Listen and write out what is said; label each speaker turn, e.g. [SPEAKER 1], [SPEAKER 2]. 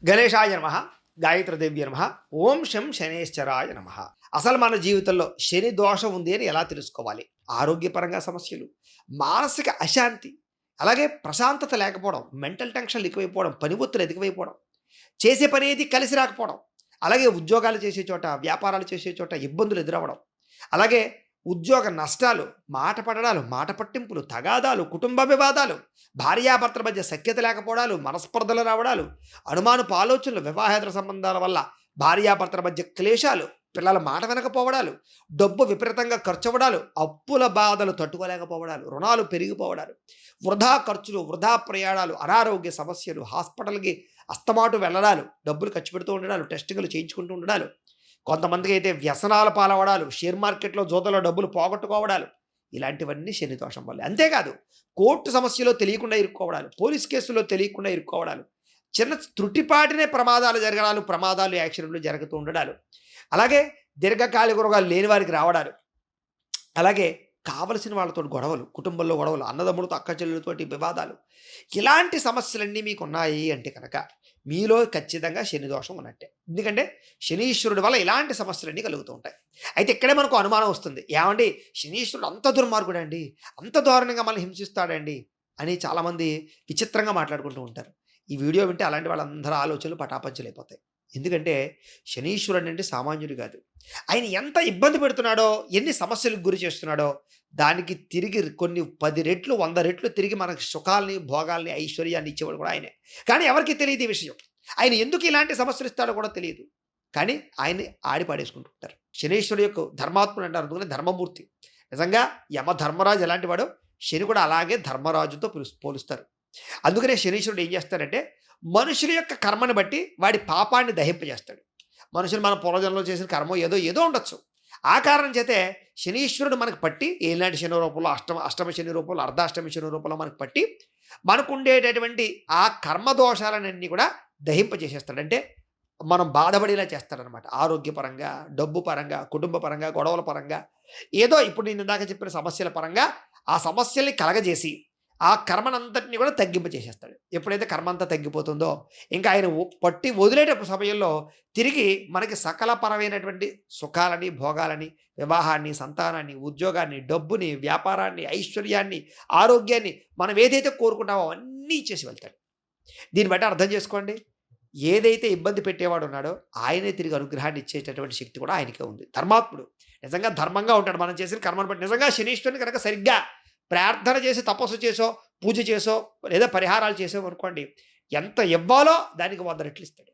[SPEAKER 1] గణేశాయ నమ. గాయత్రదేవ్య నమ. ఓం శం శనేశ్వరాయ నమ. అసలు మన జీవితంలో శని దోషం ఉంది అని ఎలా తెలుసుకోవాలి? ఆరోగ్యపరంగా సమస్యలు, మానసిక అశాంతి, అలాగే ప్రశాంతత లేకపోవడం, మెంటల్ టెన్షన్లు ఎక్కువైపోవడం, పని ఒత్తిడి అధికమైపోవడం, చేసే పని ఏది కలిసి రాకపోవడం, అలాగే ఉద్యోగాలు చేసే చోట, వ్యాపారాలు చేసే చోట ఇబ్బందులు ఎదురవ్వడం, అలాగే ఉద్యోగ నష్టాలు, మాట పడడాలు, మాట పట్టింపులు, తగాదాలు, కుటుంబ వివాదాలు, భార్యాభర్తల మధ్య సఖ్యత లేకపోవడాలు, మనస్పర్ధలు రావడాలు, అనుమానపు ఆలోచనలు, వివాహేతర సంబంధాల వల్ల భార్యాభర్తల మధ్య క్లేశాలు, పిల్లల మాట వినకపోవడాలు, డబ్బు విపరీతంగా ఖర్చవడాలు, అప్పుల బాధలు తట్టుకోలేకపోవడాలు, రుణాలు పెరిగిపోవడాలు, వృధా ఖర్చులు, వృధా ప్రయాణాలు, అనారోగ్య సమస్యలు, హాస్పిటల్కి అస్తమాటు వెళ్ళడాలు, డబ్బులు ఖర్చు పెడుతూ ఉండడాలు, టెస్టింగ్లు చేయించుకుంటూ ఉండడాలు, కొంతమందికి అయితే వ్యసనాల పాలవడాలు, షేర్ మార్కెట్లో జోతలో డబ్బులు పోగొట్టుకోవడాలు, ఇలాంటివన్నీ శని దోషం వల్లే. అంతేకాదు కోర్టు సమస్యలో తెలియకుండా ఇరుక్కోవడాలు, పోలీస్ కేసులో తెలియకుండా ఇరుక్కోవడాలు, చిన్న త్రుటిపాటినే ప్రమాదాలు జరగడాలు, ప్రమాదాలు యాక్సిడెంట్లు జరుగుతూ ఉండడాలు, అలాగే దీర్ఘకాలిక రోగాలు లేని వారికి రావడాలు, అలాగే కావలసిన వాళ్ళతో గొడవలు, కుటుంబంలో గొడవలు, అన్నదమ్ములతో అక్క చెల్లెలతోటి వివాదాలు, ఇలాంటి సమస్యలన్నీ మీకు ఉన్నాయి అంటే కనుక మీలో ఖచ్చితంగా శని దోషం ఉన్నట్టే. ఎందుకంటే శనీశ్వరుడి వల్ల ఇలాంటి సమస్యలన్నీ కలుగుతూ ఉంటాయి. అయితే ఇక్కడే మనకు అనుమానం వస్తుంది, ఏమండి శనీశ్వరుడు అంత దుర్మార్గుడండి, అంత దారుణంగా మనల్ని హింసిస్తాడండి అని చాలామంది విచిత్రంగా మాట్లాడుకుంటూ ఉంటారు. ఈ వీడియో వింటే అలాంటి వాళ్ళందరూ ఆలోచనలు పటాపంచలైపోతాయి. ఎందుకంటే శనీశ్వరుడు అంటే సామాన్యుడు కాదు. ఆయన ఎంత ఇబ్బంది పెడుతున్నాడో, ఎన్ని సమస్యలకు గురి చేస్తున్నాడో, దానికి తిరిగి కొన్ని 10 రెట్లు 100 రెట్లు తిరిగి మనకు సుఖాల్ని, భోగాల్ని, ఐశ్వర్యాన్ని ఇచ్చేవాడు కూడా ఆయనే. కానీ ఎవరికీ తెలియదు ఈ విషయం. ఆయన ఎందుకు ఇలాంటి సమస్యలు ఇస్తాడో కూడా తెలియదు. కానీ ఆయన్ని ఆడి పాడేసుకుంటూ ఉంటారు. శనీశ్వరుడు యొక్క ధర్మాత్ముడు అంటారు, అందుకని ధర్మమూర్తి. నిజంగా యమ ధర్మరాజు ఎలాంటి వాడో శని కూడా అలాగే ధర్మరాజుతో పోలుస్తారు. అందుకనే శనీశ్వరుడు ఏం చేస్తాడంటే మనుషుల యొక్క కర్మను బట్టి వాడి పాపాన్ని దహింపజేస్తాడు. మనుషులు మన పూర్వజన్మలో చేసిన కర్మ ఏదో ఏదో ఉండొచ్చు. ఆ కారణం చేతే శనీశ్వరుడు మనకు పట్టి ఏలాంటి శని రూపంలో, అష్టమ శని రూపంలో, అర్ధాష్టమి శని రూపంలో మనకు పట్టి మనకు ఉండేటటువంటి ఆ కర్మ దోషాలన్నీ కూడా దహింపజేసేస్తాడు. అంటే మనం బాధపడేలా చేస్తాడనమాట. ఆరోగ్యపరంగా, డబ్బు పరంగా, కుటుంబ పరంగా, గొడవల పరంగా, ఏదో ఇప్పుడు నేను ఇందాక చెప్పిన సమస్యల పరంగా ఆ సమస్యల్ని కలగజేసి ఆ కర్మనంతటిని కూడా తగ్గింపచేసేస్తాడు. ఎప్పుడైతే కర్మ అంతా తగ్గిపోతుందో ఇంకా ఆయన పట్టి వదిలేటప్పుడు సమయంలో తిరిగి మనకి సకలపరమైనటువంటి సుఖాలని, భోగాలని, వివాహాన్ని, సంతానాన్ని, ఉద్యోగాన్ని, డబ్బుని, వ్యాపారాన్ని, ఐశ్వర్యాన్ని, ఆరోగ్యాన్ని మనం ఏదైతే కోరుకుంటామో అవన్నీ ఇచ్చేసి వెళ్తాడు. దీన్ని బట్టి అర్థం చేసుకోండి, ఏదైతే ఇబ్బంది పెట్టేవాడు ఉన్నాడో ఆయనే తిరిగి అనుగ్రహాన్ని ఇచ్చేటటువంటి శక్తి కూడా ఆయనకే ఉంది. ధర్మాత్ముడు, నిజంగా ధర్మంగా ఉంటాడు. మనం చేసిన కర్మను బట్టి నిజంగా శనీశ్వరుని కనుక సరిగ్గా ప్రార్థన చేసి, తపస్సు చేసో, పూజ చేసో, లేదా పరిహారాలు చేసో అనుకోండి, ఎంత ఇవ్వాలో దానికి 100 రెట్లు ఇస్తాడు.